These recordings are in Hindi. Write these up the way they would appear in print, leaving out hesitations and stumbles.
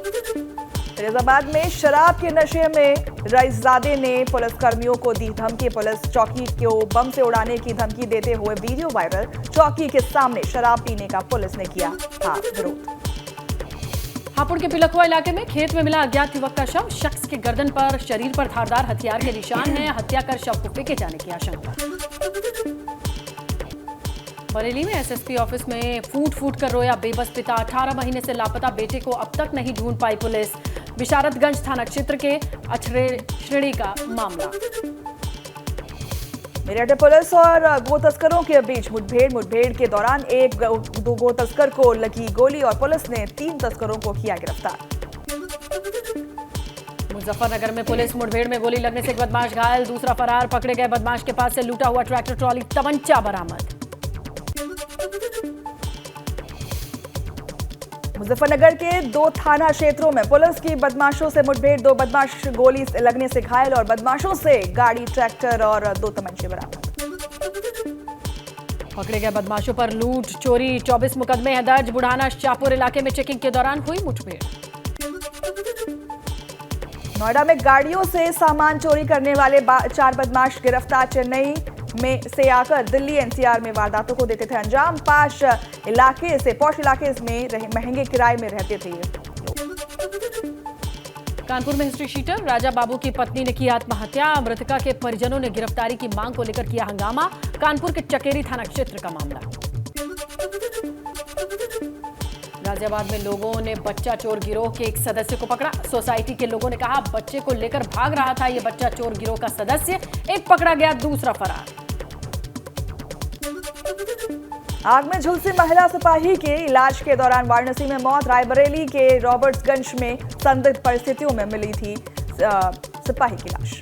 फैजाबाद में शराब के नशे में रईसजादे ने पुलिसकर्मियों को दी धमकी। पुलिस चौकी को बम से उड़ाने की धमकी देते हुए वीडियो वायरल। चौकी के सामने शराब पीने का पुलिस ने किया था विरोध। हापुड़ के पिलखुआ इलाके में खेत में मिला अज्ञात युवक का शव। शख्स के गर्दन पर शरीर पर धारदार हथियार के निशान हैं। हत्या कर शव को फेंके जाने की आशंका। बरेली में एसएसपी ऑफिस में फूट फूट कर रोया बेबस पिता। 18 महीने से लापता बेटे को अब तक नहीं ढूंढ पाई पुलिस। बिशारतगंज थाना क्षेत्र के अछरे श्रेणी का मामला। मेरठ पुलिस और गो तस्करों के बीच मुठभेड़ के दौरान दो गो तस्कर को लगी गोली और पुलिस ने 3 तस्करों को किया गिरफ्तार। मुजफ्फरनगर में पुलिस मुठभेड़ में गोली लगने से एक बदमाश घायल, दूसरा फरार। पकड़े गए बदमाश के पास से लूटा हुआ ट्रैक्टर ट्रॉली तमंचा बरामद। मुजफ्फरनगर के 2 थाना क्षेत्रों में पुलिस की बदमाशों से मुठभेड़। 2 बदमाश गोली लगने से घायल और बदमाशों से गाड़ी, ट्रैक्टर और 2 तमंचे बरामद। पकड़े गए बदमाशों पर लूट, चोरी 24 मुकदमे हैं दर्ज। बुढ़ाना शाहपुर इलाके में चेकिंग के दौरान हुई मुठभेड़। नोएडा में गाड़ियों से सामान चोरी करने वाले 4 बदमाश गिरफ्तार। चेन्नई में से आकर दिल्ली एनसीआर में वारदातों को देते थे अंजाम। पॉश इलाके में महंगे किराए में रहते थे ये। कानपुर में हिस्ट्री शीटर राजा बाबू की पत्नी ने की आत्महत्या। मृतका के परिजनों ने गिरफ्तारी की मांग को लेकर किया हंगामा। कानपुर के चकेरी थाना क्षेत्र का मामला। गाजियाबाद में लोगों ने बच्चा चोर गिरोह के एक सदस्य को पकड़ा। सोसाइटी के लोगों ने कहा बच्चे को लेकर भाग रहा था ये बच्चा चोर गिरोह का सदस्य। एक पकड़ा गया, दूसरा फरार। आग में झुलसी महिला सिपाही के इलाज के दौरान वाराणसी में मौत। रायबरेली के रॉबर्ट्सगंज में संदिग्ध परिस्थितियों में मिली थी सिपाही की लाश।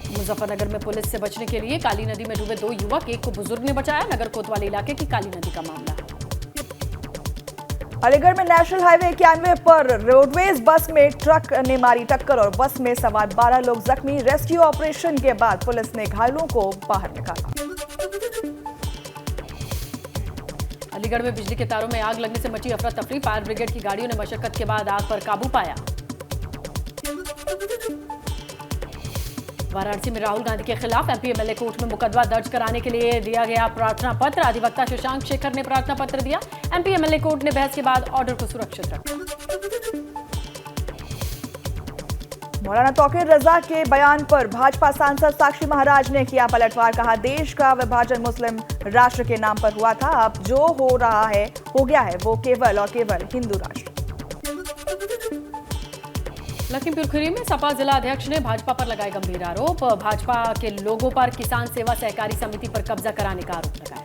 मुजफ्फरनगर में पुलिस से बचने के लिए काली नदी में डूबे 2 युवक, एक को बुजुर्ग ने बचाया। नगर कोतवाली इलाके की काली नदी का मामला। अलीगढ़ में नेशनल हाईवे 91 पर रोडवेज बस में ट्रक ने मारी टक्कर और बस में सवार 12 लोग जख्मी। रेस्क्यू ऑपरेशन के बाद पुलिस ने घायलों को बाहर निकाला। अलीगढ़ में बिजली के तारों में आग लगने से मची अफरा तफरी। फायर ब्रिगेड की गाड़ियों ने मशक्कत के बाद आग पर काबू पाया। वाराणसी में राहुल गांधी के खिलाफ एमपी एमएलए कोर्ट में मुकदमा दर्ज कराने के लिए दिया गया प्रार्थना पत्र। अधिवक्ता शशांक शेखर ने प्रार्थना पत्र दिया। एमपी एमएलए कोर्ट ने बहस के बाद ऑर्डर को सुरक्षित रखा। मौलाना तौकीर रजा के बयान पर भाजपा सांसद साक्षी महाराज ने किया पलटवार। कहा देश का विभाजन मुस्लिम राष्ट्र के नाम पर हुआ था, अब जो हो गया है वो केवल और केवल हिंदू राष्ट्र। लखीमपुर खीरी में सपा जिला अध्यक्ष ने भाजपा पर लगाए गंभीर आरोप। भाजपा के लोगों पर किसान सेवा सहकारी समिति पर कब्जा कराने का आरोप लगाया।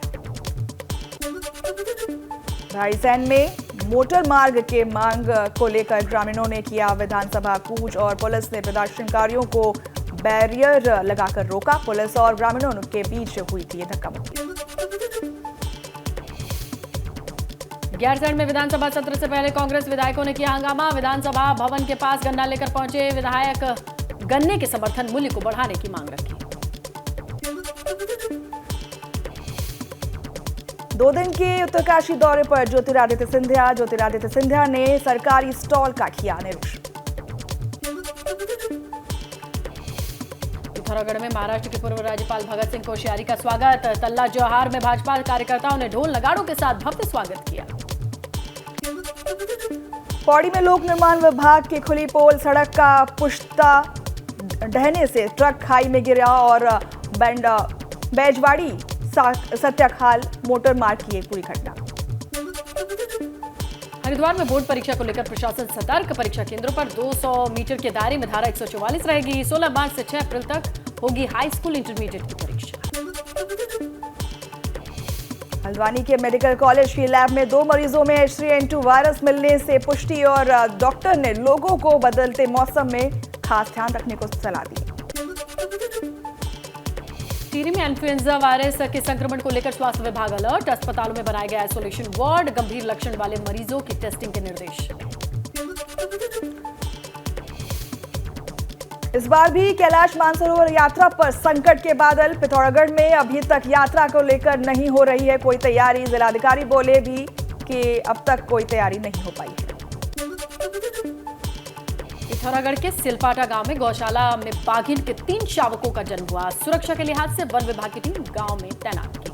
रायसेन में मोटर मार्ग के मांग को लेकर ग्रामीणों ने किया विधानसभा कूच और पुलिस ने प्रदर्शनकारियों को बैरियर लगाकर रोका। पुलिस और ग्रामीणों के बीच हुई थी धक्का मुक्की। गैरसैंण में विधानसभा सत्र से पहले कांग्रेस विधायकों ने किया हंगामा। विधानसभा भवन के पास गन्ना लेकर पहुंचे विधायक। गन्ने के समर्थन मूल्य को बढ़ाने की मांग रखी। 2 दिन के उत्तरकाशी दौरे पर ज्योतिरादित्य सिंधिया ने सरकारी स्टॉल का किया निरीक्षण। पिथौरागढ़ में महाराष्ट्र के पूर्व राज्यपाल भगत सिंह कोश्यारी का स्वागत। तल्ला जौहार में भाजपा कार्यकर्ताओं ने ढोल नगाड़ों के साथ भव्य स्वागत किया। पौड़ी में लोक निर्माण विभाग की खुली पोल, सड़क का पुश्ता ढहने से ट्रक खाई में गिरा और बैजवाड़ी सत्याखाल मोटर मार्ग की एक पूरी घटना। हरिद्वार में बोर्ड परीक्षा को लेकर प्रशासन सतर्क। परीक्षा केंद्रों पर 200 मीटर के दायरे में धारा 144 रहेगी। 16 मार्च से 6 अप्रैल तक होगी हाई स्कूल इंटरमीडिएट की परीक्षा। हल्द्वानी के मेडिकल कॉलेज की लैब में 2 मरीजों में H3N2 वायरस मिलने से पुष्टि और डॉक्टर ने लोगों को बदलते मौसम में खास ध्यान रखने को सलाह दी। टिहरी में इन्फ्लुएंजा वायरस के संक्रमण को लेकर स्वास्थ्य विभाग अलर्ट। अस्पतालों में बनाए गए आइसोलेशन वार्ड। गंभीर लक्षण वाले मरीजों की टेस्टिंग के निर्देश। इस बार भी कैलाश मानसरोवर यात्रा पर संकट के बादल। पिथौरागढ़ में अभी तक यात्रा को लेकर नहीं हो रही है कोई तैयारी। जिलाधिकारी बोले भी की अब तक कोई तैयारी नहीं हो पाई है। पिथौरागढ़ के सिलपाटा गांव में गौशाला में बाघिन के 3 शावकों का जन्म हुआ। सुरक्षा के लिहाज से वन विभाग की टीम गांव में तैनात की गई।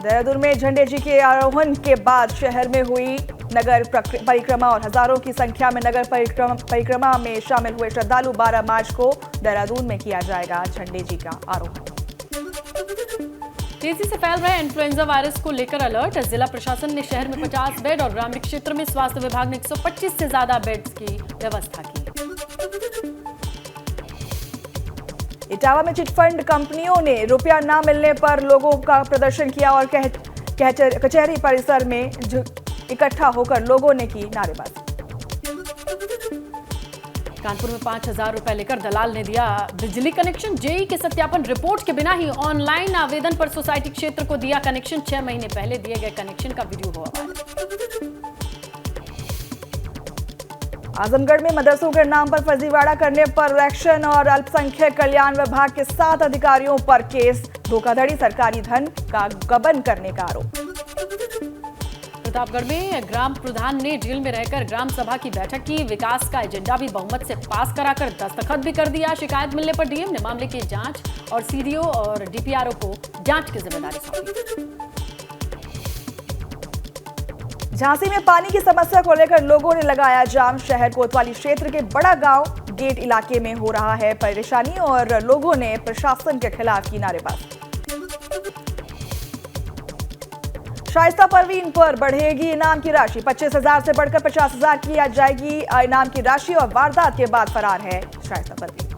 देहरादून में झंडे जी के आरोहण के बाद शहर में हुई नगर परिक्रमा और हजारों की संख्या में नगर परिक्रमा में शामिल हुए श्रद्धालु 12 मार्च को देहरादून में किया जाएगा झंडे जी का आरोहण। तेजी से फैल रहे इन्फ्लुएंजा वायरस को लेकर अलर्ट। जिला प्रशासन ने शहर में 50 बेड और ग्रामीण क्षेत्र में स्वास्थ्य विभाग ने 125 से ज्यादा बेड्स की व्यवस्था की। इटावा में चिटफंड कंपनियों ने रुपया न मिलने पर लोगों का प्रदर्शन किया और कचहरी परिसर में इकट्ठा होकर लोगों ने की नारेबाजी। कानपुर में 5,000 रुपए लेकर दलाल ने दिया बिजली कनेक्शन। जेई के सत्यापन रिपोर्ट के बिना ही ऑनलाइन आवेदन पर सोसाइटी क्षेत्र को दिया कनेक्शन। 6 महीने पहले दिए गए कनेक्शन का वीडियो हुआ वायरल। आजमगढ़ में मदरसों के नाम पर फर्जीवाड़ा करने पर एक्शन और अल्पसंख्यक कल्याण विभाग के 7 अधिकारियों पर केस। धोखाधड़ी, सरकारी धन का गबन करने का आरोप। प्रतापगढ़ में ग्राम प्रधान ने जेल में रहकर ग्राम सभा की बैठक की। विकास का एजेंडा भी बहुमत से पास कराकर दस्तखत भी कर दिया। शिकायत मिलने पर डीएम ने मामले की जांच और सीडीओ और डीपीआरओ को जांच की जिम्मेदारी सौंपी। झांसी में पानी की समस्या को लेकर लोगों ने लगाया जाम। शहर कोतवाली क्षेत्र के बड़ा गांव गेट इलाके में हो रहा है परेशानी और लोगों ने प्रशासन के खिलाफ की नारेबाजी। शाइस्ता परवीन पर बढ़ेगी इनाम की राशि। 25,000 से बढ़कर 50,000 की जाएगी इनाम की राशि और वारदात के बाद फरार है शाइस्ता परवीन।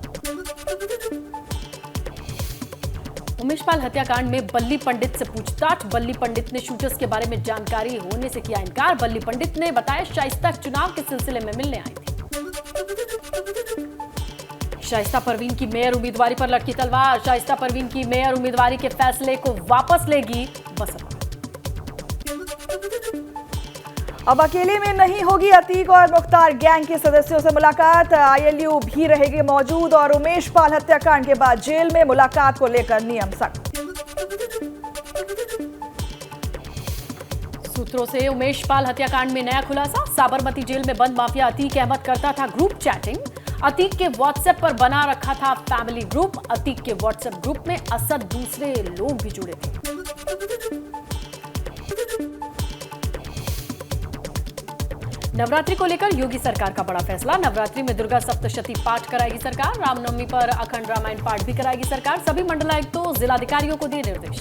उमेश पाल हत्याकांड में बल्ली पंडित से पूछताछ। बल्ली पंडित ने शूटर्स के बारे में जानकारी होने से किया इनकार। बल्ली पंडित ने बताया शाइस्ता चुनाव के सिलसिले में मिलने आई थी। शाइस्ता परवीन की मेयर उम्मीदवारी पर लटकी तलवार। शाइस्ता परवीन की मेयर उम्मीदवारी के फैसले को वापस लेगी बसपा। अब अकेले में नहीं होगी अतीक और मुख्तार गैंग के सदस्यों से मुलाकात। आईएलयू भी रहेंगे मौजूद और उमेश पाल हत्याकांड के बाद जेल में मुलाकात को लेकर नियम सख्त। सूत्रों से उमेश पाल हत्याकांड में नया खुलासा। साबरमती जेल में बंद माफिया अतीक अहमद करता था ग्रुप चैटिंग। अतीक के व्हाट्सएप पर बना रखा था फैमिली ग्रुप। अतीक के व्हाट्सएप ग्रुप में असद दूसरे लोग भी जुड़े थे। नवरात्रि को लेकर योगी सरकार का बड़ा फैसला। नवरात्रि में दुर्गा सप्तशती पाठ कराएगी सरकार। रामनवमी पर अखंड रामायण पाठ भी कराएगी सरकार। सभी मंडलायुक्तों जिलाधिकारियों को दिए निर्देश।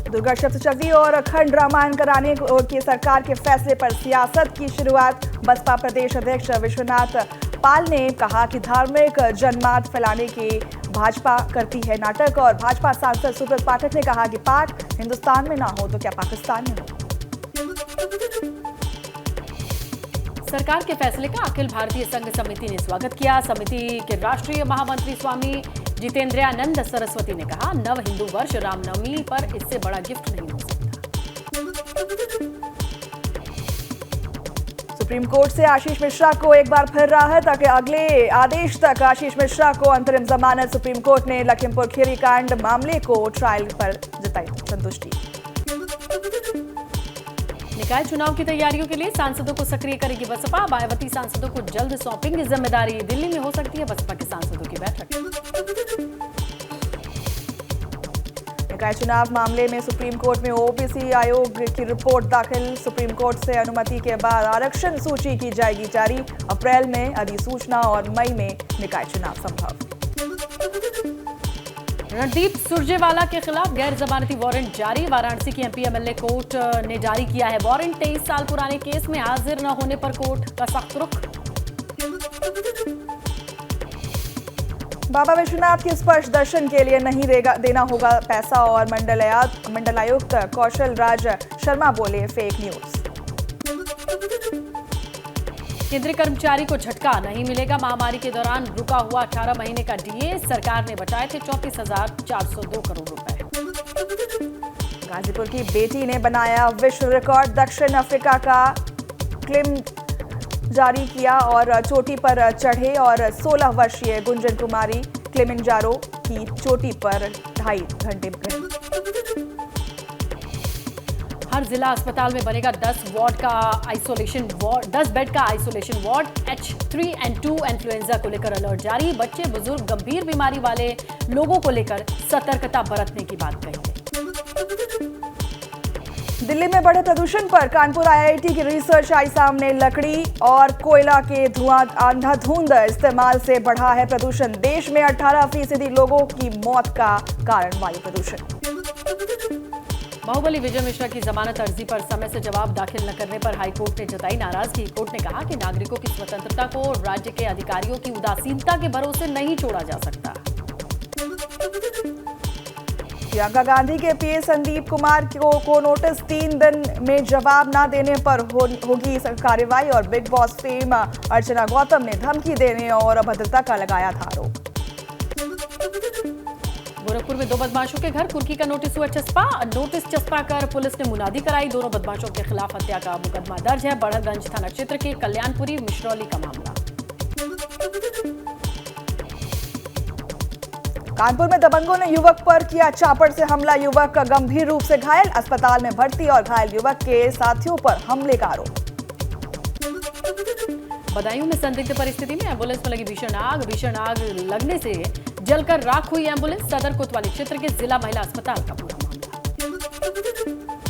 दुर्गा सप्तशती और अखंड रामायण कराने के सरकार के फैसले पर सियासत की शुरुआत। बसपा प्रदेश अध्यक्ष विश्वनाथ पाल ने कहा कि धार्मिक जनमत फैलाने की भाजपा करती है नाटक और भाजपा सांसद सुब्रत पाठक ने कहा कि पाठ हिंदुस्तान में ना हो तो क्या पाकिस्तान में हो। सरकार के फैसले का अखिल भारतीय संघ समिति ने स्वागत किया। समिति के राष्ट्रीय महामंत्री स्वामी जितेंद्रानंद सरस्वती ने कहा, नव हिंदू वर्ष रामनवमी पर इससे बड़ा गिफ्ट नहीं हो सकता। सुप्रीम कोर्ट से आशीष मिश्रा को एक बार फिर राहत। अगले आदेश तक आशीष मिश्रा को अंतरिम जमानत। सुप्रीम कोर्ट ने लखीमपुर खीरी कांड मामले को ट्रायल पर जताई संतुष्टि। निकाय चुनाव की तैयारियों के लिए सांसदों को सक्रिय करेगी बसपा। मायावती सांसदों को जल्द सौंपेंगी जिम्मेदारी। दिल्ली में हो सकती है बसपा के सांसदों की बैठक। निकाय चुनाव मामले में सुप्रीम कोर्ट में ओबीसी आयोग की रिपोर्ट दाखिल। सुप्रीम कोर्ट से अनुमति के बाद आरक्षण सूची की जाएगी जारी। अप्रैल में अधिसूचना और मई में निकाय चुनाव संभव। रणदीप सुरजेवाला के खिलाफ गैर जमानती वारंट जारी। वाराणसी की एमपी एमएलए कोर्ट ने जारी किया है वारंट। 23 साल पुराने केस में हाजिर न होने पर कोर्ट का सख्त रुख। बाबा विश्वनाथ के स्पर्श दर्शन के लिए नहीं देना होगा पैसा और मंडलायुक्त कौशल राज शर्मा बोले फेक न्यूज। केंद्रीय कर्मचारी को झटका नहीं मिलेगा। महामारी के दौरान रुका हुआ 18 महीने का डीए सरकार ने बचाए थे 34,402 करोड़ रुपए। गाजीपुर की बेटी ने बनाया विश्व रिकॉर्ड। दक्षिण अफ्रीका का क्लिम जारी किया और चोटी पर चढ़े और 16 वर्षीय गुंजन कुमारी किलिमंजारो की चोटी पर 2.5 घंटे रहे। हर जिला अस्पताल में बनेगा 10 बेड का आइसोलेशन वार्ड। H3N2 इन्फ्लुएंजा को लेकर अलर्ट जारी। बच्चे, बुजुर्ग, गंभीर बीमारी वाले लोगों को लेकर सतर्कता बरतने की बात कही है। दिल्ली में बढ़े प्रदूषण पर कानपुर IIT की रिसर्च आई सामने। लकड़ी और कोयला के धुआं अंधाधुंध इस्तेमाल से बढ़ा है प्रदूषण। देश में 18% लोगों की मौत का कारण वायु प्रदूषण। बाहुबली विजय मिश्रा की जमानत अर्जी पर समय से जवाब दाखिल न करने पर हाईकोर्ट ने जताई नाराजगी। कोर्ट ने कहा कि नागरिकों की स्वतंत्रता को राज्य के अधिकारियों की उदासीनता के भरोसे नहीं छोड़ा जा सकता। प्रियंका गांधी के पीए संदीप कुमार को नोटिस, 3 दिन में जवाब न देने पर होगी कार्रवाई। और बिग बॉस फेम अर्चना गौतम ने धमकी देने और अभद्रता का लगाया था आरोप। गोरखपुर में 2 बदमाशों के घर कुर्की का नोटिस हुआ चस्पा। नोटिस चस्पा कर पुलिस ने मुनादी कराई। दोनों बदमाशों के खिलाफ हत्या का मुकदमा दर्ज है। बड़हरगंज थाना क्षेत्र के कल्याणपुरी मिश्रौली का मामला। कानपुर में दबंगों ने युवक पर किया चापड़ से हमला। युवक गंभीर रूप से घायल, अस्पताल में भर्ती। और घायल युवक के साथियों पर हमले का आरोप। बदायूं में संदिग्ध परिस्थिति में एम्बुलेंस में लगी भीषण आग लगने से जलकर राख हुई एम्बुलेंस। सदर कोतवाली क्षेत्र के जिला महिला अस्पताल का पूरा मामला।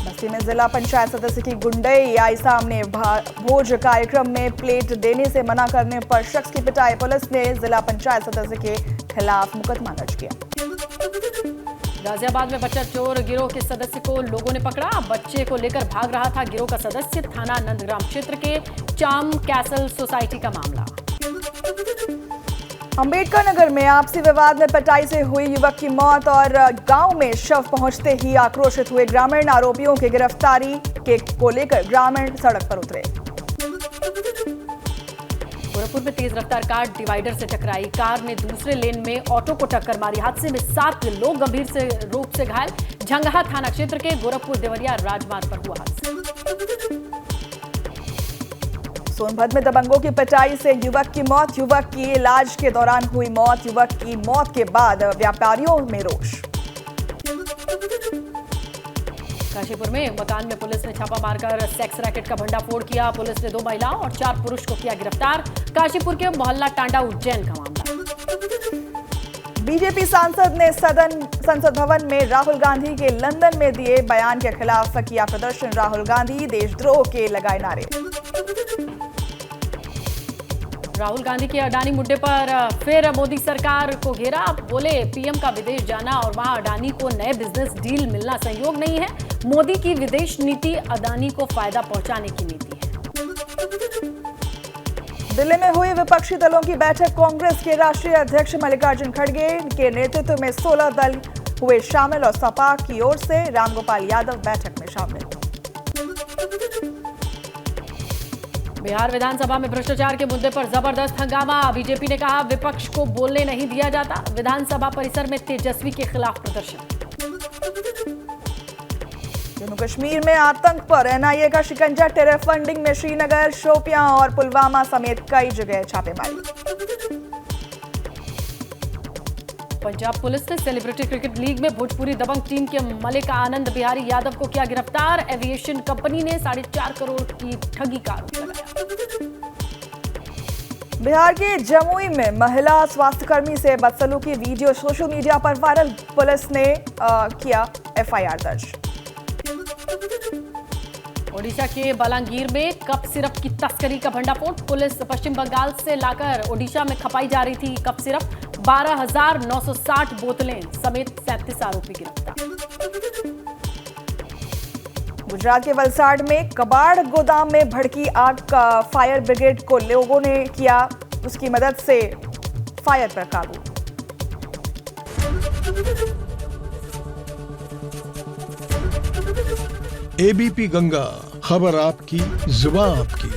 बस्ती में जिला पंचायत सदस्य की गुंडई आई सामने। भोज कार्यक्रम में प्लेट देने से मना करने पर शख्स की पिटाई। पुलिस ने जिला पंचायत सदस्य के खिलाफ मुकदमा दर्ज किया। गाजियाबाद में बच्चा चोर गिरोह के सदस्य को लोगों ने पकड़ा। बच्चे को लेकर भाग रहा था गिरोह का सदस्य। थाना नंदग्राम क्षेत्र के चाम कैसल सोसाइटी का मामला। अंबेडकर नगर में आपसी विवाद में पिटाई से हुई युवक की मौत और गांव में शव पहुंचते ही आक्रोशित हुए ग्रामीण। आरोपियों की गिरफ्तारी को लेकर ग्रामीण सड़क पर उतरे। गोरखपुर में तेज रफ्तार कार डिवाइडर से टकराई। कार ने दूसरे लेन में ऑटो को टक्कर मारी। हादसे में 7 लोग गंभीर रूप से घायल। झंगहा थाना क्षेत्र के गोरखपुर देवरिया राजमार्ग पर हुआ हादसा। सोनभद्र में दबंगों की पिटाई से युवक की मौत। युवक की इलाज के दौरान हुई मौत। युवक की मौत के बाद व्यापारियों में रोष। काशीपुर में मकान में पुलिस ने छापा मारकर सेक्स रैकेट का भंडाफोड़ किया। पुलिस ने 2 महिलाओं और 4 पुरुष को किया गिरफ्तार। काशीपुर के मोहल्ला टांडा उज्जैन का मामला। बीजेपी सांसद ने संसद भवन में राहुल गांधी के लंदन में दिए बयान के खिलाफ किया प्रदर्शन। राहुल गांधी देशद्रोह के लगाए नारे। राहुल गांधी के अडानी मुद्दे पर फिर मोदी सरकार को घेरा। बोले पीएम का विदेश जाना और वहां अडानी को नए बिजनेस डील मिलना संयोग नहीं है। मोदी की विदेश नीति अडानी को फायदा पहुंचाने की नीति है। दिल्ली में हुई विपक्षी दलों की बैठक। कांग्रेस के राष्ट्रीय अध्यक्ष मल्लिकार्जुन खड़गे के नेतृत्व में 16 दल हुए शामिल और सपा की ओर से रामगोपाल यादव बैठक में शामिल। बिहार विधानसभा में भ्रष्टाचार के मुद्दे पर जबरदस्त हंगामा। बीजेपी ने कहा विपक्ष को बोलने नहीं दिया जाता। विधानसभा परिसर में तेजस्वी के खिलाफ प्रदर्शन। जम्मू कश्मीर में आतंक पर एनआईए का शिकंजा। टेरर फंडिंग में श्रीनगर, शोपियां और पुलवामा समेत कई जगह छापेमारी। पंजाब पुलिस ने सेलिब्रिटी क्रिकेट लीग में भोजपुरी दबंग टीम के मलिक आनंद बिहारी यादव को किया गिरफ्तार। एविएशन कंपनी ने 4.5 करोड़ की ठगी का आरोप लगाया। बिहार के जमुई में महिला स्वास्थ्यकर्मी से बदसलूकी वीडियो सोशल मीडिया पर वायरल। पुलिस ने किया एफआईआर दर्ज। ओडिशा के बलांगीर में कप सिरप की तस्करी का भंडाफोड़। पुलिस पश्चिम बंगाल से लाकर ओडिशा में खपाई जा रही थी कप सिरप। 12,960 बोतलें समेत 37 आरोपी गिरफ्तार। गुजरात के वलसाड में कबाड़ गोदाम में भड़की आग का फायर ब्रिगेड को लोगों ने किया उसकी मदद से फायर पर काबू। एबीपी गंगा, खबर आपकी, जुबान आपकी।